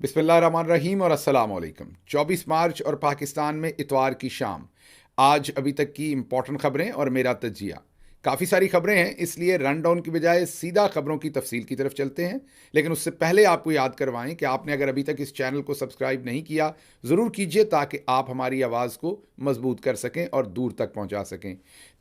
बिस्मिल्लाहिर्रहमानिर्रहीम और अस्सलाम वालेकुम। 24 मार्च और पाकिस्तान में इतवार की शाम। आज अभी तक की इंपॉर्टेंट खबरें और मेरा तजिया। काफ़ी सारी खबरें हैं, इसलिए रन डाउन की बजाय सीधा खबरों की तफसील की तरफ चलते हैं। लेकिन उससे पहले आपको याद करवाएं कि आपने अगर अभी तक इस चैनल को सब्सक्राइब नहीं किया, ज़रूर कीजिए ताकि आप हमारी आवाज़ को मजबूत कर सकें और दूर तक पहुंचा सकें।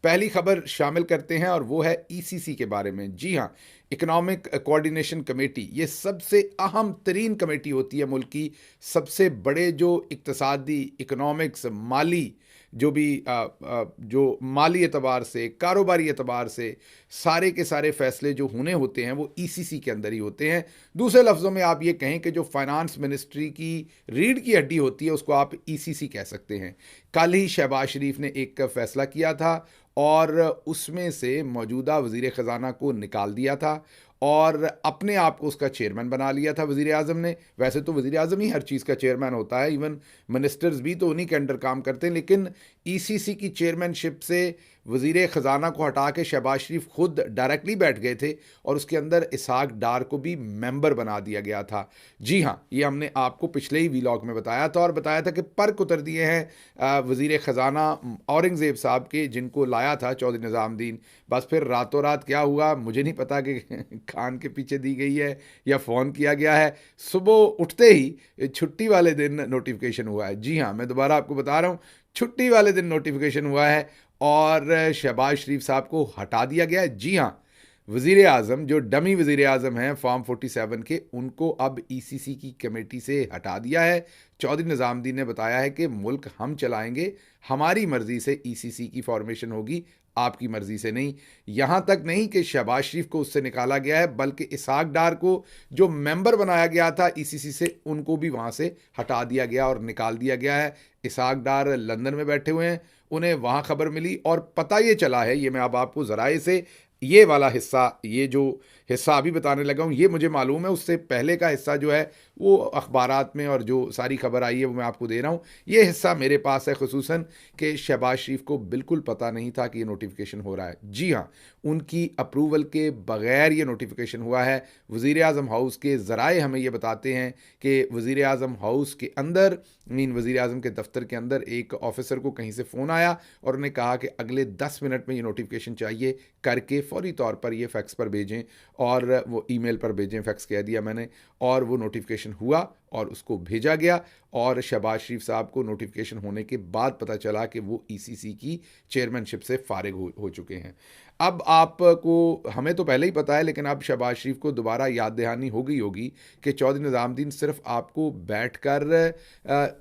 पहली खबर शामिल करते हैं और वो है ईसीसी के बारे में। जी हाँ, इकोनॉमिक कोऑर्डिनेशन कमेटी, ये सबसे अहम तरीन कमेटी होती है मुल्क की। सबसे बड़े जो इक्तसादी, इकोनॉमिक्स, माली, जो भी जो माली एतबार से, कारोबारी एतबार से सारे के सारे फैसले जो होने होते हैं वो ईसीसी के अंदर ही होते हैं। दूसरे लफ्ज़ों में आप ये कहें कि जो फाइनेंस मिनिस्ट्री की रीढ़ की हड्डी होती है उसको आप ईसीसी कह सकते हैं। कल ही शहबाज शरीफ ने एक फैसला किया था और उसमें से मौजूदा वज़ीर ख़जाना को निकाल दिया था और अपने आप को उसका चेयरमैन बना लिया था वज़ीर आज़म ने। वैसे तो वज़ीर आज़म ही हर चीज़ का चेयरमैन होता है, इवन मिनिस्टर्स भी तो उन्हीं के अंडर काम करते हैं, लेकिन ईसीसी की चेयरमैनशिप से वज़ीर ख़जाना को हटा के शहबाज शरीफ खुद डायरेक्टली बैठ गए थे और उसके अंदर इसहाक डार को भी मेंबर बना दिया गया था। जी हाँ, ये हमने आपको पिछले ही वीलॉग में बताया था और बताया था कि पर्क उतर दिए हैं वज़ीर ख़जाना औरंगज़ेब साहब के, जिनको लाया था चौधरी निज़ामुद्दीन। बस फिर रातों रात क्या हुआ मुझे नहीं पता कि खान के पीछे दी गई है या फ़ोन किया गया है। सुबह उठते ही छुट्टी वाले दिन नोटिफिकेशन हुआ है। जी हाँ, मैं दोबारा आपको बता रहा हूँ, छुट्टी वाले दिन नोटिफिकेशन हुआ है और शहबाज शरीफ साहब को हटा दिया गया है। जी हाँ, वज़ीर आज़म जो डमी वज़ीर आज़म हैं फॉर्म 47 के, उनको अब ईसीसी की कमेटी से हटा दिया है। चौधरी निज़ामुद्दीन ने बताया है कि मुल्क हम चलाएंगे, हमारी मर्ज़ी से ईसीसी की फॉर्मेशन होगी, आपकी मर्ज़ी से नहीं। यहाँ तक नहीं कि शहबाज शरीफ को उससे निकाला गया है, बल्कि इसहाक डार को जो मेंबर बनाया गया था ईसीसी से, उनको भी वहाँ से हटा दिया गया और निकाल दिया गया है। इसहाक डार लंदन में बैठे हुए हैं, उन्हें वहाँ खबर मिली और पता ये चला है, ये मैं अब आपको ज़राए से ये वाला हिस्सा, ये जो हिस्सा अभी बताने लगा हूँ ये मुझे मालूम है, उससे पहले का हिस्सा जो है वो अखबारात में और जो सारी खबर आई है वो मैं आपको दे रहा हूँ। ये हिस्सा मेरे पास है खुसूसन कि शहबाज शरीफ को बिल्कुल पता नहीं था कि ये नोटिफिकेशन हो रहा है। जी हाँ, उनकी अप्रूवल के बगैर ये नोटिफिकेशन हुआ है। वज़ीर आज़म हाउस के ज़राए हमें ये बताते हैं कि वज़ीर आज़म हाउस के अंदर, मीन वज़ीर आज़म के दफ्तर के अंदर एक ऑफिसर को कहीं से फ़ोन आया और उन्हें कहा कि अगले 10 मिनट में ये नोटिफिकेशन चाहिए, करके फ़ौरी तौर पर ये फैक्स पर भेजें और वो ईमेल पर भेजें, फैक्स कह दिया मैंने, और वो नोटिफिकेशन हुआ और उसको भेजा गया और शहबाज शरीफ साहब को नोटिफिकेशन होने के बाद पता चला कि वो ईसीसी की चेयरमैनशिप से फारिग हो चुके हैं। अब आपको, हमें तो पहले ही पता है, लेकिन अब शहबाज शरीफ को दोबारा याद दहानी हो गई होगी कि चौधरी निज़ामुद्दीन सिर्फ आपको बैठकर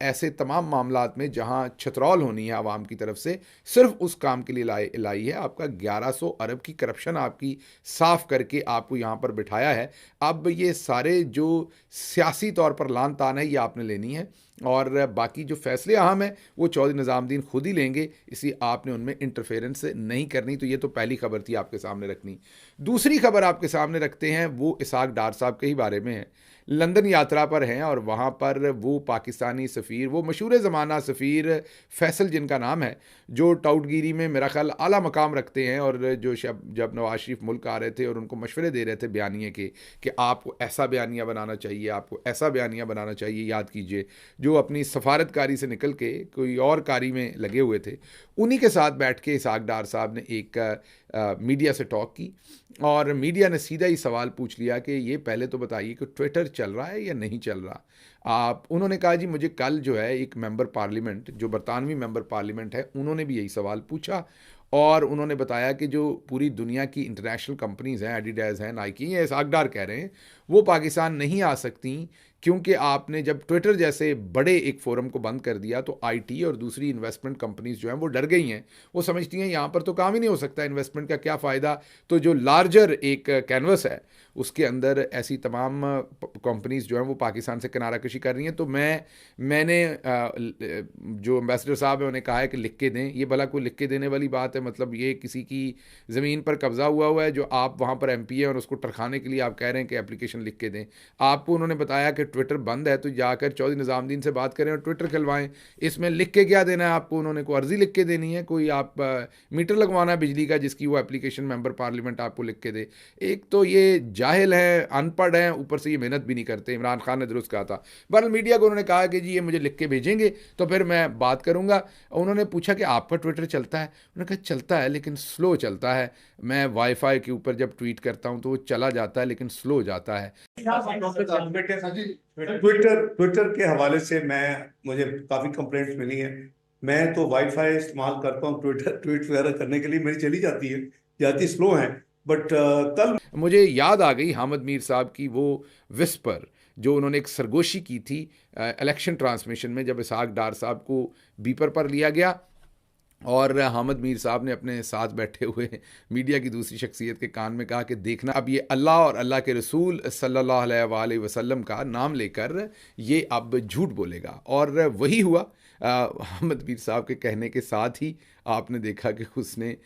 ऐसे तमाम मामलात में जहां छतरौल होनी है आवाम की तरफ से, सिर्फ उस काम के लिए लाई है। आपका 1100 अरब की करप्शन आपकी साफ करके आपको यहाँ पर बिठाया है। अब ये सारे जो सियासी तौर पर लान तान है ये आपने लेनी है और बाकी जो फैसले अहम हैं वो चौधरी निज़ामुद्दीन खुद ही लेंगे, इसलिए आपने उनमें इंटरफेरेंस नहीं करनी। तो ये तो पहली खबर थी आपके सामने रखनी। दूसरी खबर आपके सामने रखते हैं, वो इसहाक डार साहब के ही बारे में है। लंदन यात्रा पर हैं और वहाँ पर वो पाकिस्तानी सफ़ीर, वो मशहूर ज़माना सफ़ीर फैसल जिनका नाम है, जो टाउटगिरी में मेरा ख्याल आला मकाम रखते हैं और जो जब नवाज शरीफ मुल्क आ रहे थे और उनको मशवरे दे रहे थे बयानिए के कि आपको ऐसा बयानिया बनाना चाहिए, आपको ऐसा बयानिया बनाना चाहिए, याद कीजिए, जो अपनी सफारतकारी से निकल के कोई और कारी में लगे हुए थे, उन्हीं के साथ बैठ के इसहाक डार साहब ने एक मीडिया से टॉक की और मीडिया ने सीधा ही सवाल पूछ लिया कि ये पहले तो बताइए कि ट्विटर चल रहा है या नहीं चल रहा। आप, उन्होंने कहा जी मुझे कल जो है एक मेंबर पार्लियामेंट, जो बरतानवी मेंबर पार्लियामेंट है, उन्होंने भी यही सवाल पूछा और उन्होंने बताया कि जो पूरी दुनिया की इंटरनेशनल कंपनीज़ हैं, एडिडास हैं, नाइकी हैं, इसहाक डार कह रहे हैं, वो पाकिस्तान नहीं आ सकती क्योंकि आपने जब ट्विटर जैसे बड़े एक फोरम को बंद कर दिया तो आईटी और दूसरी इन्वेस्टमेंट कंपनीज जो हैं वो डर गई हैं। वो समझती हैं यहाँ पर तो काम ही नहीं हो सकता, इन्वेस्टमेंट का क्या फ़ायदा। तो जो लार्जर एक कैनवस है उसके अंदर ऐसी तमाम कंपनीज जो हैं वो पाकिस्तान से किनारा कशी कर रही हैं। तो मैंने जो एम्बेसडर साहब हैं उन्हें कहा है कि लिख के दें। ये भला कोई लिख के देने वाली बात है? मतलब ये किसी की ज़मीन पर कब्ज़ा हुआ है जो आप वहाँ पर एमपी है और उसको टरखाने के लिए आप कह रहे हैं कि एप्लीकेशन लिख के दें। आपको उन्होंने बताया कि ट्विटर बंद है तो जाकर चौधरी निज़ामुद्दीन से बात करें और ट्विटर खिलवाएं। इसमें लिख के क्या देना है आपको, उन्होंने कोई अर्जी लिख के देनी है, कोई आप मीटर लगवाना है बिजली का जिसकी वो एप्लीकेशन मेंबर पार्लियामेंट आपको लिख के दे। एक तो ये जाहिल हैं, अनपढ़ हैं, ऊपर से ये मेहनत भी नहीं करते। इमरान खान ने दुरुस्त कहा था। बहरहाल मीडिया को उन्होंने कहा कि जी ये मुझे लिख के भेजेंगे तो फिर मैं बात करूँगा। उन्होंने पूछा कि आपका ट्विटर चलता है? उन्होंने कहा चलता है लेकिन स्लो चलता है। मैं वाईफाई के ऊपर जब ट्वीट करता हूँ तो वो चला जाता है लेकिन स्लो जाता है। ट्विटर ट्विटर के हवाले से मुझे काफी कंप्लेंट्स मिली हैं। मैं तो वाईफाई इस्तेमाल करता हूँ ट्विटर ट्वीट वगैरह करने के लिए, मेरी चली जाती स्लो है। बट कल मुझे याद आ गई हामिद मीर साहब की वो विस्पर जो उन्होंने एक सरगोशी की थी इलेक्शन ट्रांसमिशन में, जब इसहाक डार साहब को बीपर पर लिया गया और हामिद मीर साहब ने अपने साथ बैठे हुए मीडिया की दूसरी शख्सियत के कान में कहा कि देखना अब ये अल्लाह और अल्लाह के रसूल सल्लल्लाहु अलैहि वसल्लम का नाम लेकर ये अब झूठ बोलेगा। और वही हुआ। हामिद मीर साहब के कहने के साथ ही आपने देखा कि उसने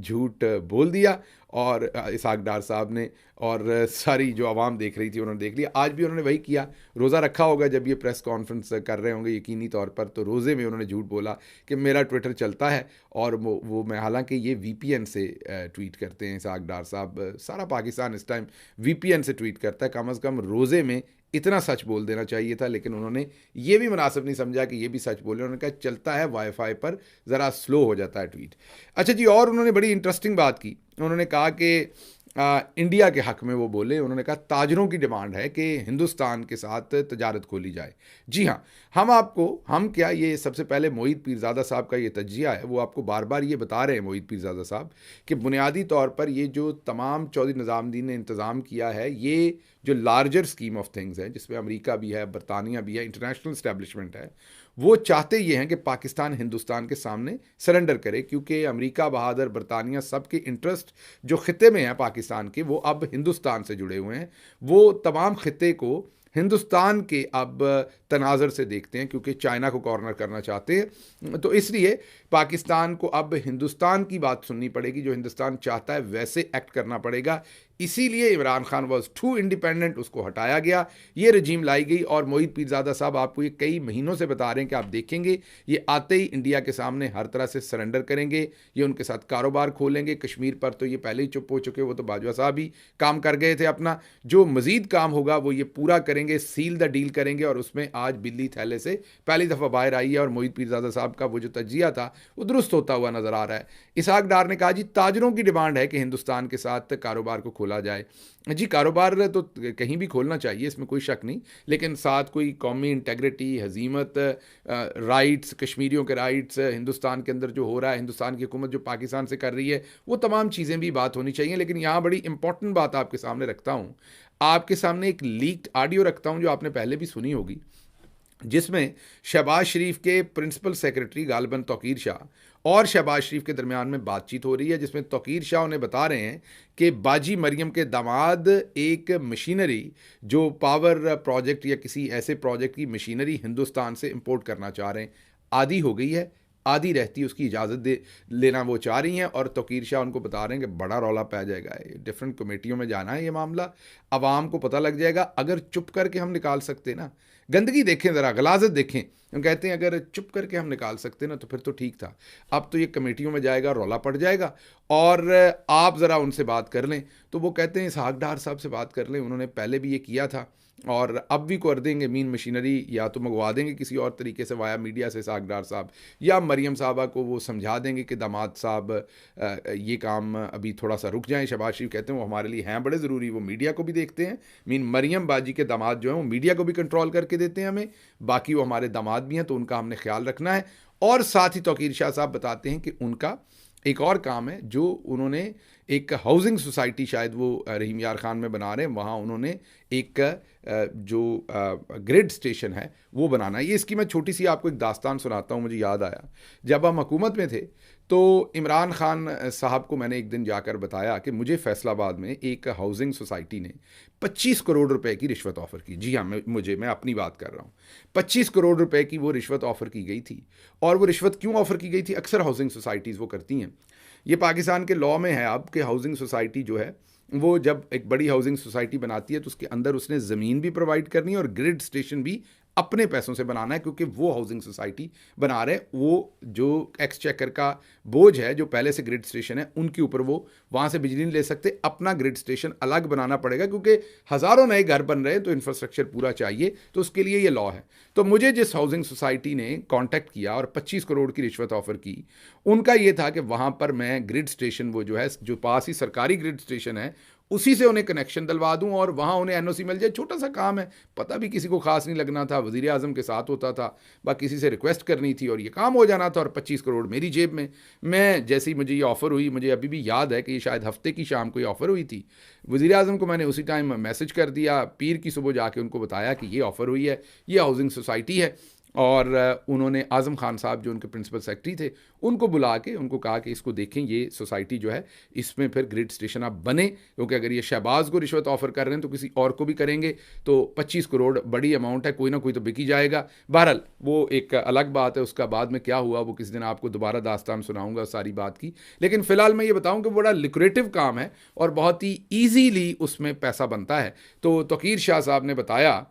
झूठ बोल दिया और इसहाक डार साहब ने, और सारी जो आवाम देख रही थी उन्होंने देख लिया। आज भी उन्होंने वही किया। रोज़ा रखा होगा जब ये प्रेस कॉन्फ्रेंस कर रहे होंगे यकीनी तौर पर, तो रोज़े में उन्होंने झूठ बोला कि मेरा ट्विटर चलता है। और वो मैं, हालांकि ये वीपीएन से ट्वीट करते हैं इसहाक डार साहब, सारा पाकिस्तान इस टाइम वीपीएन से ट्वीट करता है। कम अज़ कम रोज़े में इतना सच बोल देना चाहिए था, लेकिन उन्होंने ये भी मुनासिब नहीं समझा कि ये भी सच बोले। उन्होंने कहा चलता है वाईफाई पर, ज़रा स्लो हो जाता है ट्वीट। अच्छा जी, और उन्होंने बड़ी इंटरेस्टिंग बात की। उन्होंने कहा कि इंडिया के हक़ में वो बोले। उन्होंने कहा ताजरों की डिमांड है कि हिंदुस्तान के साथ तजारत खोली जाए। जी हाँ, हम क्या, ये सबसे पहले मोईद पीरज़ादा साहब का ये तज्जिया है, वो आपको बार बार ये बता रहे हैं मोईद पीरज़ादा साहब कि बुनियादी तौर पर ये जो तमाम चौधरी निज़ामुद्दीन ने इंतज़ाम किया है, ये जो लार्जर स्कीम ऑफ थिंग्स है जिसमें अमेरिका भी है, बरतानिया भी है, इंटरनेशनल इस्टेब्लिशमेंट है, वो चाहते ये हैं कि पाकिस्तान हिंदुस्तान के सामने सरेंडर करे, क्योंकि अमेरिका, बहादुर, बरतानिया, सबके इंटरेस्ट जो ख़िते में हैं पाकिस्तान के, वो अब हिंदुस्तान से जुड़े हुए हैं। वो तमाम ख़िते को हिंदुस्तान के अब तनाज़र से देखते हैं, क्योंकि चाइना को कॉर्नर करना चाहते हैं। तो इसलिए पाकिस्तान को अब हिंदुस्तान की बात सुननी पड़ेगी, जो हिंदुस्तान चाहता है वैसे एक्ट करना पड़ेगा। इसीलिए Imran Khan was too independent, उसको हटाया गया, ये रजीम लाई गई। और मोईद पीरज़ादा साहब आपको ये कई महीनों से बता रहे हैं कि आप देखेंगे ये आते ही इंडिया के सामने हर तरह से सरेंडर करेंगे, ये उनके साथ कारोबार खोलेंगे। कश्मीर पर तो ये पहले ही चुप हो चुके, वो तो बाजवा साहब ही काम कर गए थे अपना। जो मज़ीद काम होगा वो ये पूरा करेंगे, सील द डील करेंगे। और उसमें आज बिल्ली थैले से पहली दफ़ा बाहर आई है और मोईद पीरज़ादा साहब का वो जो तज्जिया था वो दुरुस्त होता हुआ नज़र आ रहा है। इसहाक डार ने कहा जी ताजरों की डिमांड है कि हिंदुस्तान के साथ कारोबार को खोला जाए। जी, कारोबार तो कहीं भी खोलना चाहिए, इसमें कोई शक नहीं, लेकिन साथ कोई कौमी इंटेग्रिटी, हजीमत, राइट्स, कश्मीरियों के राइट्स, हिंदुस्तान के अंदर जो हो रहा है, हिंदुस्तान की हुकूमत जो पाकिस्तान से कर रही है, वो तमाम चीज़ें भी बात होनी चाहिए। लेकिन यहाँ बड़ी इंपॉर्टेंट बात आपके सामने रखता हूँ, आपके सामने एक लीक्ड ऑडियो रखता हूँ जो आपने पहले भी सुनी होगी, जिसमें शहबाज शरीफ के प्रिंसिपल सेक्रेटरी गालिबन तौकीर शाह और शहबाज शरीफ के दरमियान में बातचीत हो रही है, जिसमें तौकीर शाह उन्हें बता रहे हैं कि बाजी मरियम के दामाद एक मशीनरी, जो पावर प्रोजेक्ट या किसी ऐसे प्रोजेक्ट की मशीनरी हिंदुस्तान से इंपोर्ट करना चाह रहे हैं, आधी हो गई है, आधी रहती है, उसकी इजाज़त दे लेना वो चाह रही हैं। और तौकीर शाह उनको बता रहे हैं कि बड़ा रौला पै जाएगा, डिफरेंट कमेटियों में जाना है ये मामला, आवाम को पता लग जाएगा। अगर चुप करके हम निकाल सकते ना, गंदगी देखें ज़रा, गलाजत देखें, हम कहते हैं अगर चुप करके हम निकाल सकते ना तो फिर तो ठीक था। अब तो ये कमेटियों में जाएगा, रौला पड़ जाएगा। और आप ज़रा उनसे बात कर लें, तो वो कहते हैं इसहाक डार साहब से बात कर लें, उन्होंने पहले भी ये किया था और अब भी कर देंगे। मीन मशीनरी या तो मंगवा देंगे किसी और तरीके से वाया मीडिया से इसहाक डार साहब, या मरियम साहबा को वो समझा देंगे कि दामाद साहब ये काम अभी थोड़ा सा रुक जाएं। शहबाज शरीफ कहते हैं वो हमारे लिए हैं बड़े ज़रूरी, वो मीडिया को भी देखते हैं। मीन मरियम बाजी के दामाद जो हैं वो मीडिया को भी कंट्रोल करके देते हैं हमें, बाकी वो हमारे दामाद भी हैं, तो उनका हमने ख्याल रखना है। और साथ ही तौकीर शाह साहब बताते हैं कि उनका एक और काम है, जो उन्होंने एक हाउसिंग सोसाइटी शायद वो रहीम यार खान में बना रहे हैं, वहाँ उन्होंने एक जो ग्रिड स्टेशन है वो बनाना है। ये इसकी मैं छोटी सी आपको एक दास्तान सुनाता हूँ, मुझे याद आया जब हम हुकूमत में थे तो इमरान खान साहब को मैंने एक दिन जाकर बताया कि मुझे फैसलाबाद में एक हाउसिंग सोसाइटी ने 25 करोड़ रुपए की रिश्वत ऑफ़र की। जी हाँ, मैं अपनी बात कर रहा हूँ। 25 करोड़ रुपए की वो रिश्वत ऑफ़र की गई थी। और वो रिश्वत क्यों ऑफ़र की गई थी, अक्सर हाउसिंग सोसाइटीज़ वो करती हैं, ये पाकिस्तान के लॉ में है अब कि हाउसिंग सोसाइटी जो है वो जब एक बड़ी हाउसिंग सोसाइटी बनाती है तो उसके अंदर उसने ज़मीन भी प्रोवाइड करनी है और ग्रिड स्टेशन भी अपने पैसों से बनाना है, क्योंकि वो हाउसिंग सोसाइटी बना रहे, वो जो एक्सचेकर का बोझ है जो पहले से ग्रिड स्टेशन है उनके ऊपर वो वहाँ से बिजली नहीं ले सकते, अपना ग्रिड स्टेशन अलग बनाना पड़ेगा, क्योंकि हज़ारों नए घर बन रहे हैं तो इंफ्रास्ट्रक्चर पूरा चाहिए, तो उसके लिए ये लॉ है। तो मुझे जिस हाउसिंग सोसाइटी ने कॉन्टैक्ट किया और 25 करोड़ की रिश्वत ऑफ़र की, उनका ये था कि वहाँ पर मैं ग्रिड स्टेशन वो जो है जो पास ही सरकारी ग्रिड स्टेशन है उसी से उन्हें कनेक्शन दिलवा दूं और वहाँ उन्हें एनओसी मिल जाए। छोटा सा काम है, पता भी किसी को खास नहीं लगना था, वज़ीर आज़म के साथ होता था, बाकी किसी से रिक्वेस्ट करनी थी और ये काम हो जाना था और 25 करोड़ मेरी जेब में। मैं जैसे ही मुझे ये ऑफ़र हुई, मुझे अभी भी याद है कि ये शायद हफ्ते की शाम को ये ऑफ़र हुई थी, वज़ीर आज़म को मैंने उसी टाइम मैसेज कर दिया, पीर की सुबह जाके उनको बताया कि ये ऑफ़र हुई है, ये हाउसिंग सोसाइटी है। और उन्होंने आज़म खान साहब जो उनके प्रिंसिपल सेक्रेटरी थे उनको बुला के उनको कहा कि इसको देखें, ये सोसाइटी जो है इसमें फिर ग्रिड स्टेशन आप बने, क्योंकि अगर ये शहबाज को रिश्वत ऑफ़र कर रहे हैं तो किसी और को भी करेंगे, तो 25 करोड़ बड़ी अमाउंट है, कोई ना कोई तो बिक ही जाएगा। बहरहाल वो एक अलग बात है, उसका बाद में क्या हुआ वो किसी दिन आपको दोबारा दास्तान सुनाऊंगा सारी बात की। लेकिन फ़िलहाल मैं ये बताऊँ कि बड़ा लिक्रेटिव काम है और बहुत ही ईजीली उसमें पैसा बनता है। तो तौकीर शाह साहब ने बताया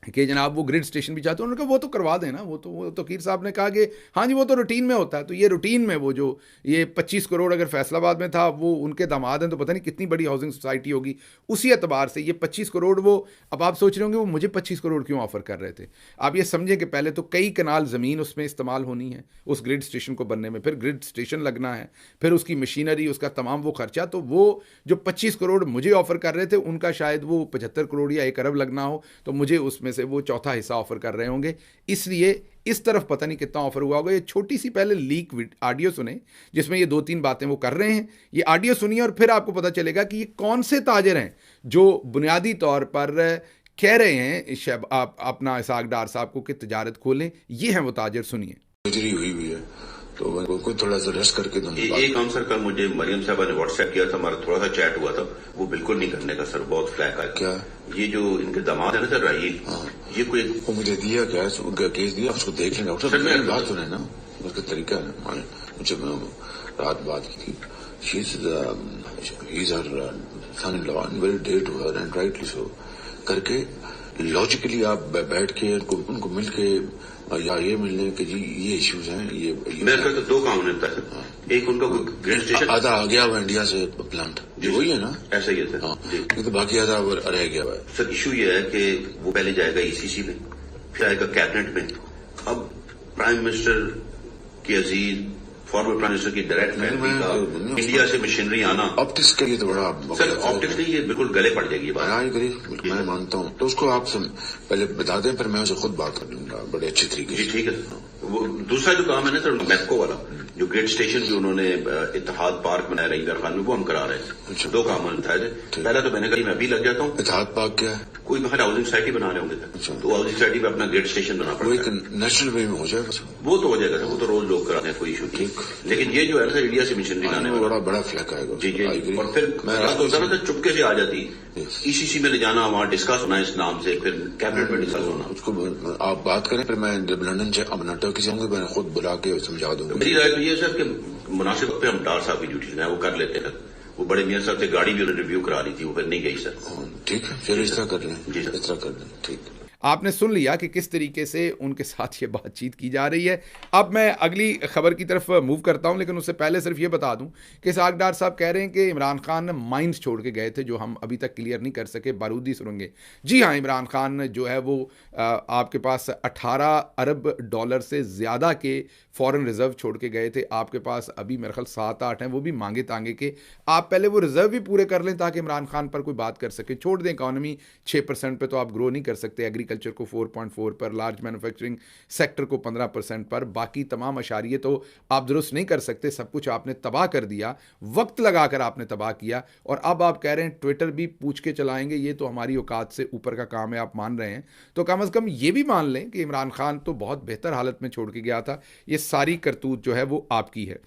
कि जनाब वो ग्रिड स्टेशन भी चाहते हैं, उन्होंने कहा वो तो करवा देना, वो तौकीर साहब ने कहा कि हाँ जी वो तो रूटीन में होता है। तो ये रूटीन में वो जो ये 25 करोड़ अगर फैसलाबाद में था, वो उनके दामाद हैं तो पता नहीं कितनी बड़ी हाउसिंग सोसाइटी होगी, उसी एतबार से ये 25 करोड़ वो, अब आप सोच रहे होंगे वो मुझे 25 करोड़ क्यों ऑफ़र कर रहे थे। आप ये समझें कि पहले तो कई कनाल ज़मीन उसमें इस्तेमाल होनी है उस ग्रिड स्टेशन को बनने में, फिर ग्रिड स्टेशन लगना है, फिर उसकी मशीनरी, उसका तमाम वो खर्चा। तो वो जो 25 करोड़ मुझे ऑफ़र कर रहे थे उनका शायद वो 75 करोड़ या 1 अरब लगना हो, तो मुझे उसमें से वो चौथा हिस्सा ऑफर कर रहे होंगे, इसलिए इस तरफ पता नहीं कितना ऑफर हुआ होगा। ये छोटी सी पहले लीक ऑडियो सुने जिसमें ये 2-3 बातें वो कर रहे हैं, ये ऑडियो सुनिए और फिर आपको पता चलेगा कि ये कौन से ताजिर हैं जो बुनियादी तौर पर कह रहे हैं आप अपना इसाक डार साहब को कि तिजारत खोलें। ये हैं वो ताजिर, सुनिए। हुई हुई है तो मैं कोई थोड़ा सा रेस्ट करके एक काम सर, कल मुझे मरियम साहबा ने व्हाट्सएप किया था, हमारा थोड़ा सा चैट हुआ था, वो बिल्कुल नहीं करने का सर, बहुत फ्लैग आया। क्या ये जो इनके दामाद है ना सर राहील, ये कोई वो मुझे दिया क्या उनका केस दिया, उसको देख लेंगे डॉक्टर। मेरी बात सुने ना, उसका तरीका है, मुझे रात बात की थी, she is her son in law and very dear to her and rightly so करके लॉजिकली आप बैठ के उनको मिल के या ये मिलने के जी ये इश्यूज हैं, ये मेरे ख्याल से 2 काम होता है। एक उनका ग्रिड स्टेशन आधा आ गया हुआ इंडिया से प्लांट, वही है ना, ऐसा ही है सर। हाँ, नहीं तो बाकी आधा रह गया हुआ है सर। इशू ये है कि वो पहले जाएगा ईसीसी में, फिर आएगा कैबिनेट में। अब प्राइम मिनिस्टर की अजीज फॉर्मर प्राइम मिनिस्टर की डायरेक्ट फैमिली का इंडिया से मशीनरी आना, ऑप्टिक्स के लिए तो बड़ा सर ऑप्टिक्स नहीं, ये बिल्कुल गले पड़ जाएगी बात। मैं मानता हूँ, तो उसको आप पहले बता दें, फिर मैं उसे खुद बात कर लूंगा बड़े अच्छे तरीके से। ठीक है। वो दूसरा जो काम है ना सर, मैस्को वाला जो ग्रिड स्टेशन जो उन्होंने इत्तेहाद पार्क बनाया रईगर खान में, वो हम करा रहे हैं। 2 काम उठाए थे। पहला तो मैंने कहा मैं भी लग जाता हूँ। इत्तेहाद पार्क क्या है? कोई बाहर हाउसिंग सोसाइटी बना रहे होंगे तो हाउसिंग सोसाइटी में अपना ग्रिड स्टेशन बना पड़ेगा। वो एक नेशनल वे में हो जाएगा, वो तो हो जाएगा, वो तो रोज लोग कराते हैं, कोई इशू नहीं। लेकिन ये जो है सर इंडिया से मशीनरी लाने में बड़ा फ्लैक आएगा। जी जी। और फिर मैं चुपके से आ जाती, ईसीसी में ले जाना, वहाँ डिस्कस होना इस नाम से, फिर कैबिनेट में डिस्कस होना। उसको आप बात करें, फिर मैं जब लंदन से अब टर्की से होंगे मैं खुद बुला के समझा दूंगा। मेरी राय तो ये सर कि मुनासिब वक्त पे हम डार साहब की ड्यूटी है वो कर लेते हैं। वो बड़े मियां साहब से गाड़ी भी उन्होंने रिव्यू करा ली थी, वो फिर नहीं गई सर। ठीक है, फिर इस तरह कर लें, इस तरह कर लें, ठीक। आपने सुन लिया कि किस तरीके से उनके साथ ये बातचीत की जा रही है। अब मैं अगली खबर की तरफ मूव करता हूं, लेकिन उससे पहले सिर्फ ये बता दूं कि इसाक डार साहब कह रहे हैं कि इमरान खान ने माइंस छोड़ के गए थे जो हम अभी तक क्लियर नहीं कर सके, बारूदी सुरंगें। जी हाँ, इमरान खान जो है वो आपके पास 18 अरब डॉलर से ज़्यादा के फॉरेन रिजर्व छोड़ के गए थे। आपके पास अभी मेरे ख्याल 7-8 हैं, वो भी मांगे तांगे के। आप पहले वो रिजर्व भी पूरे कर लें ताकि इमरान खान पर कोई बात कर सके। छोड़ दें इकॉनमी 6% पे तो आप ग्रो नहीं कर सकते, एग्रीकल्चर को 4.4 पर, लार्ज मैन्युफैक्चरिंग सेक्टर को 15% पर, बाकी तमाम अशारिये तो आप दुरुस्त नहीं कर सकते। सब कुछ आपने तबाह कर दिया, वक्त लगाकर आपने तबाह किया। और अब आप कह रहे हैं ट्विटर भी पूछ के चलाएंगे, ये तो हमारी औकात से ऊपर का काम है, आप मान रहे हैं। तो कम अज़ कम ये भी मान लें कि इमरान खान तो बहुत बेहतर हालत में छोड़ के गया था, ये सारी करतूत जो है वो आपकी है।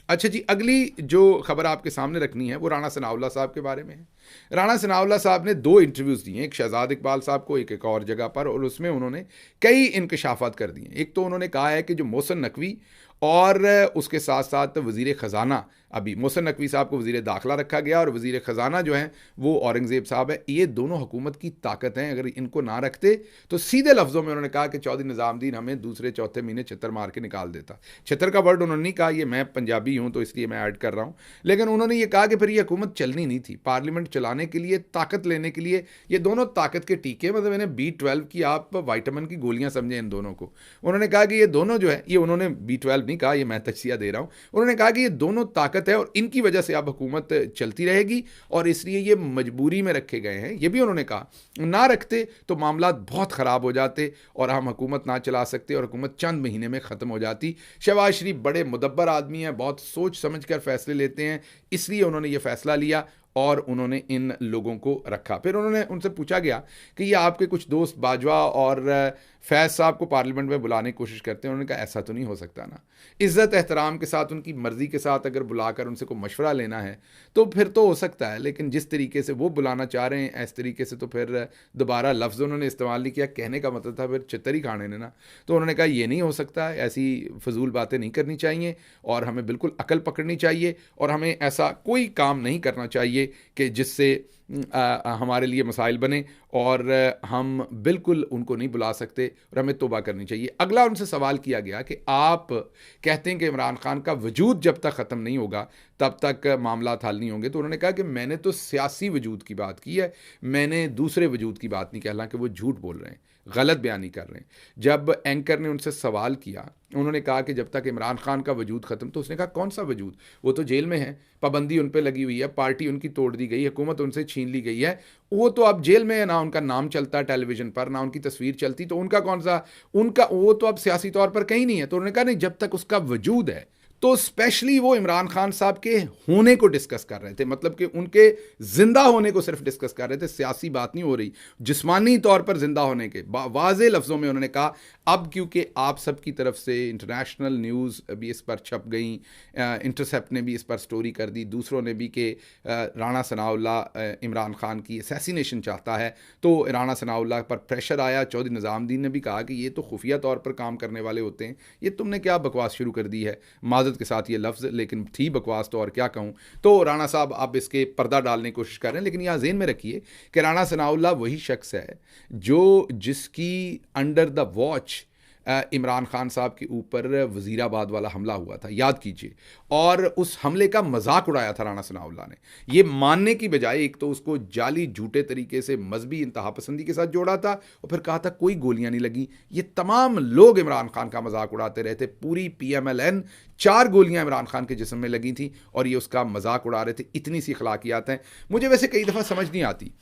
अच्छा जी, अगली जो खबर आपके सामने रखनी है वो राणा सनाउल्लाह साहब के बारे में है। राणा सनाउल्लाह साहब ने 2 इंटरव्यूज़ दिए, एक शहजाद इकबाल साहब को, एक और जगह पर, और उसमें उन्होंने कई इंकशाफात कर दिए। एक तो उन्होंने कहा है कि जो मोहसिन नकवी और उसके साथ साथ वज़ीर ख़जाना अभी मोहसिन नकवी साहब को वज़ीर दाखिला रखा गया और वज़ीर ख़जाना जो हैं वो औरंगज़ेब साहब है। ये दोनों हुकूमत की ताकत हैं, अगर इनको ना रखते तो सीधे लफ्ज़ों में उन्होंने कहा कि चौधरी निज़ामुद्दीन हमें दूसरे चौथे महीने छितर मार के निकाल देता। छितर का वर्ड उन्होंने नहीं कहा, ये मैं पंजाबी हूँ तो इसलिए मैं ऐड कर रहा हूँ, लेकिन उन्होंने ये कहा कि फिर ये हुकूमत चलनी नहीं थी। पार्लियामेंट चलाने के लिए, ताकत लेने के लिए ये दोनों ताकत के टीके, मतलब इन्हें B12 की आप वाइटामिन की गोलियां समझें इन दोनों को। उन्होंने कहा कि ये दोनों जो है, ये उन्होंने B12 नहीं कहा, ये मैं तजसिया दे रहा हूँ, उन्होंने कहा कि ये दोनों ताकत है और इनकी वजह से अब हुकूमत चलती रहेगी और इसलिए ये मजबूरी में रखे गए हैं। ये भी उन्होंने कहा, ना रखते तो मामला बहुत ख़राब हो जाते और हम हुकूमत ना चला सकते और हुकूमत चंद महीने में ख़त्म हो जाती। शहबाज शरीफ बड़े मुदब्बर आदमी हैं, बहुत सोच समझ कर फैसले लेते हैं, इसलिए उन्होंने ये फैसला लिया और उन्होंने इन लोगों को रखा। फिर उन्होंने उनसे पूछा गया कि ये आपके कुछ दोस्त बाजवा और फैज़ साहब को पार्लियामेंट में बुलाने की कोशिश करते हैं। उन्होंने कहा ऐसा तो नहीं हो सकता ना, इज़्ज़त एहतराम के साथ, उनकी मर्ज़ी के साथ अगर बुलाकर उनसे कोई मशवरा लेना है तो फिर तो हो सकता है, लेकिन जिस तरीके से वो बुलाना चाह रहे हैं इस तरीके से तो फिर दोबारा लफ्ज़ उन्होंने इस्तेमाल नहीं किया, कहने का मतलब था फिर चित्तर ही खाने ने ना। तो उन्होंने कहा ये नहीं हो सकता, ऐसी फजूल बातें नहीं करनी चाहिए और हमें बिल्कुल अकल पकड़नी चाहिए और हमें ऐसा कोई काम नहीं करना चाहिए कि जिससे हमारे लिए मसाइल बने और हम बिल्कुल उनको नहीं बुला सकते और हमें तौबा करनी चाहिए। अगला उनसे सवाल किया गया कि आप कहते हैं कि इमरान खान का वजूद जब तक ख़त्म नहीं होगा तब तक मामला हल नहीं होंगे। तो उन्होंने कहा कि मैंने तो सियासी वजूद की बात की है, मैंने दूसरे वजूद की बात नहीं की। हालांकि वो झूठ बोल रहे हैं, गलत बयानी कर रहे हैं। जब एंकर ने उनसे सवाल किया, उन्होंने कहा कि जब तक इमरान खान का वजूद ख़त्म, तो उसने कहा कौन सा वजूद, वो तो जेल में है, पाबंदी उन पर लगी हुई है, पार्टी उनकी तोड़ दी गई, हुकूमत उनसे छीन ली गई है, वो तो अब जेल में है, ना उनका नाम चलता टेलीविज़न पर, ना उनकी तस्वीर चलती, तो उनका कौन सा, उनका वो तो अब सियासी तौर पर कहीं नहीं है। तो उन्होंने कहा नहीं, जब तक उसका वजूद है। तो स्पेशली वो इमरान खान साहब के होने को डिस्कस कर रहे थे, मतलब कि उनके ज़िंदा होने को सिर्फ डिस्कस कर रहे थे, सियासी बात नहीं हो रही, जिस्मानी तौर पर ज़िंदा होने के। वाज़े लफ्ज़ों में उन्होंने कहा अब क्योंकि आप सब की तरफ से इंटरनेशनल न्यूज़ भी इस पर छप गई, इंटरसेप्ट ने भी इस पर स्टोरी कर दी, दूसरों ने भी कि राणा सनाउल्लाह इमरान खान की असैसिनेशन चाहता है, तो राणा सनाउल्लाह पर प्रेशर आया। चौधरी निज़ामुद्दीन ने भी कहा कि ये तो खुफिया तौर पर काम करने वाले होते हैं, ये तुमने क्या बकवास शुरू कर दी है, माजरत के साथ ये लफ्ज़, लेकिन थी बकवास तो और क्या कहूँ। तो राणा साहब अब इसके पर्दा डालने की कोशिश कर रहे हैं, लेकिन यहाँ ज़हन में रखिए कि राणा सनाउल्लाह वही शख्स है जिसकी under the watch Imran Khan साहब के ऊपर वज़ीराबाद वाला हमला हुआ था, याद कीजिए, और उस हमले का मजाक उड़ाया था राणा सनाउल्लाह ने। ये मानने की बजाय एक तो उसको जाली झूठे तरीके से मजहबी इंतहा पसंदी के साथ जोड़ा था और फिर कहा था कोई गोलियां नहीं लगी। ये तमाम लोग इमरान खान का मजाक उड़ाते रहते, पूरी PMLN 4 गोलियां इमरान खान के जिस्म में लगी थी और ये उसका मजाक उड़ा रहे थे। इतनी सी अखलाकियात हैं, मुझे वैसे कई दफ़ा समझ नहीं आती।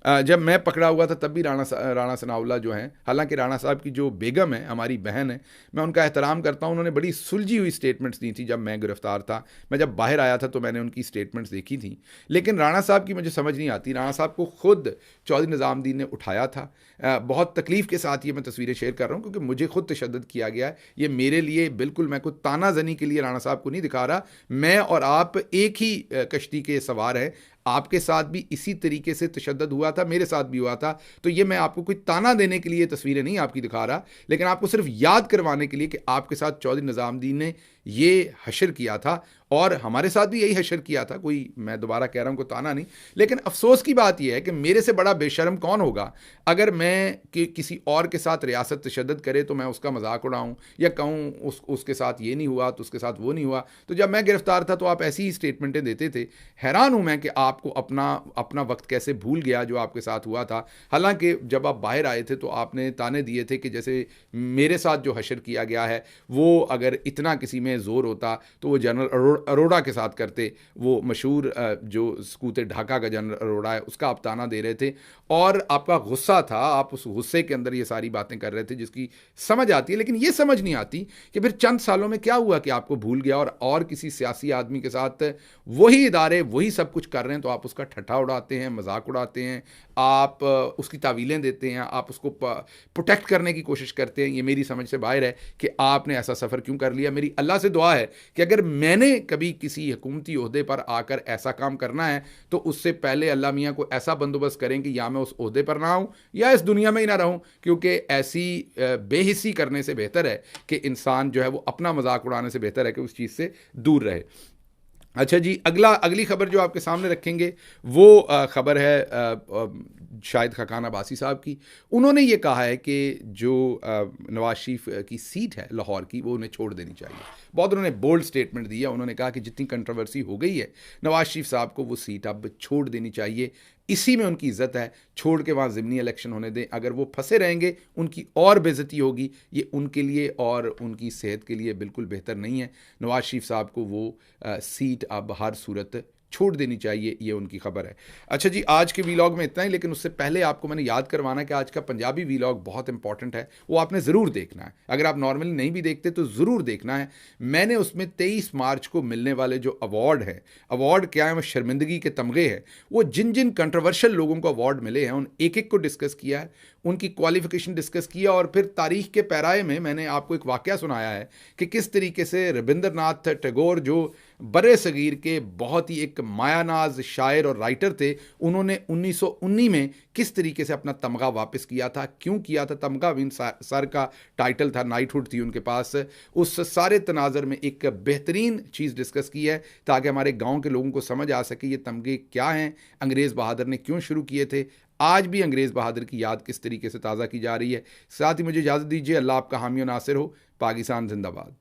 जब मैं पकड़ा हुआ था तब भी राणा सनाउल्लाह जो हैं, हालांकि राणा साहब की जो बेगम है, हमारी बहन है, मैं उनका एहतराम करता हूं, उन्होंने बड़ी सुलझी हुई स्टेटमेंट्स दी थी जब मैं गिरफ्तार था। मैं जब बाहर आया था तो मैंने उनकी स्टेटमेंट्स देखी थी, लेकिन राणा साहब की मुझे समझ नहीं आती। राणा साहब को खुद चौधरी निज़ामुद्दीन ने उठाया था, बहुत तकलीफ़ के साथ ये मैं तस्वीरें शेयर कर रहा हूँ क्योंकि मुझे खुद तशद्दुद किया गया है। ये मेरे लिए बिल्कुल, मैं कोई ताना जनी के लिए राणा साहब को नहीं दिखा रहा, मैं और आप एक ही कश्ती के सवार हैं। आपके साथ भी इसी तरीके से तशद्दुद हुआ था, मेरे साथ भी हुआ था। तो ये मैं आपको कोई ताना देने के लिए तस्वीरें नहीं आपकी दिखा रहा, लेकिन आपको सिर्फ याद करवाने के लिए कि आपके साथ चौधरी निज़ामुद्दीन ने ये हशर किया था और हमारे साथ भी यही हशर किया था। कोई, मैं दोबारा कह रहा हूँ, कोई ताना नहीं। लेकिन अफसोस की बात यह है कि मेरे से बड़ा बेशर्म कौन होगा अगर मैं कि किसी और के साथ रियासत तशद्दुद करे तो मैं उसका मजाक उड़ाऊँ या कहूँ उसके साथ ये नहीं हुआ तो उसके साथ वो नहीं हुआ। तो जब मैं गिरफ्तार था तो आप ऐसी ही स्टेटमेंटें देते थे। हैरान हूँ मैं कि आपको अपना वक्त कैसे भूल गया जो आपके साथ हुआ था। हालांकि जब आप बाहर आए थे तो आपने ताने दिए थे कि जैसे मेरे साथ जो हशर किया गया है वो अगर इतना किसी में ज़ोर होता तो वो जनरल अरोड़ा के साथ करते। वो मशहूर जो सकूते ढाका का जनरल अरोड़ा है उसका आप ताना दे रहे थे और आपका गुस्सा था, आप उस गुस्से के अंदर ये सारी बातें कर रहे थे जिसकी समझ आती है। लेकिन ये समझ नहीं आती कि फिर चंद सालों में क्या हुआ कि आपको भूल गया और किसी सियासी आदमी के साथ वही इदारे वही सब कुछ कर रहे हैं तो आप उसका ठट्ठा उड़ाते हैं, मजाक उड़ाते हैं, आप उसकी तावीलें देते हैं, आप उसको प्रोटेक्ट करने की कोशिश करते हैं। ये मेरी समझ से बाहर है कि आपने ऐसा सफ़र क्यों कर लिया। मेरी अल्लाह से दुआ है कि अगर मैंने कभी किसी हुकूमती ओहदे पर आकर ऐसा काम करना है तो उससे पहले अल्लाह मियाँ को ऐसा बंदोबस्त करें कि या मैं उस ओहदे पर ना हूँ या इस दुनिया में ही ना रहूँ, क्योंकि ऐसी बेहिसी करने से बेहतर है कि इंसान जो है वो अपना मजाक उड़ाने से बेहतर है कि उस चीज़ से दूर रहे। अच्छा जी, अगली खबर जो आपके सामने रखेंगे वो खबर है शाहिद खाकान अब्बासी साहब की। उन्होंने ये कहा है कि जो नवाज शरीफ की सीट है लाहौर की, वो उन्हें छोड़ देनी चाहिए। बहुत उन्होंने बोल्ड स्टेटमेंट दिया। उन्होंने कहा कि जितनी कंट्रोवर्सी हो गई है, नवाज शरीफ साहब को वो सीट अब छोड़ देनी चाहिए, इसी में उनकी इज्जत है, छोड़ के वहाँ ज़िमनी इलेक्शन होने दें। अगर वो फंसे रहेंगे उनकी और बेइज्जती होगी, ये उनके लिए और उनकी सेहत के लिए बिल्कुल बेहतर नहीं है। नवाज शरीफ साहब को वो सीट अब हर सूरत छोड़ देनी चाहिए, ये उनकी खबर है। अच्छा जी, आज के वीलॉग में इतना ही, लेकिन उससे पहले आपको मैंने याद करवाना कि आज का पंजाबी वीलॉग बहुत इंपॉर्टेंट है, वो आपने ज़रूर देखना है। अगर आप नॉर्मली नहीं भी देखते तो ज़रूर देखना है। मैंने उसमें 23 मार्च को मिलने वाले जो अवार्ड है, अवार्ड क्या है, वो शर्मिंदगी के तमगे हैं, वो जिन जिन कंट्रोवर्शियल लोगों को अवार्ड मिले हैं उन एक एक को डिस्कस किया है, उनकी क्वालिफिकेशन डिस्कस किया, और फिर तारीख के पैराए में मैंने आपको एक वाक़या सुनाया है कि किस तरीके से रविंद्रनाथ टैगोर, जो बरे सगीर के बहुत ही एक मायानाज शायर और राइटर थे, उन्होंने 1919 में किस तरीके से अपना तमगा वापस किया था, क्यों किया था। तमगा विन सर का टाइटल था, नाइटहुड थी उनके पास। उस सारे तनाजर में एक बेहतरीन चीज़ डिस्कस की है ताकि हमारे गांव के लोगों को समझ आ सके ये तमगे क्या हैं, अंग्रेज़ बहादुर ने क्यों शुरू किए थे, आज भी अंग्रेज़ बहादुर की याद किस तरीके से ताज़ा की जा रही है। साथ ही मुझे इजाज़त दीजिए। अल्लाह आपका हामी और नासिर हो। पाकिस्तान जिंदाबाद।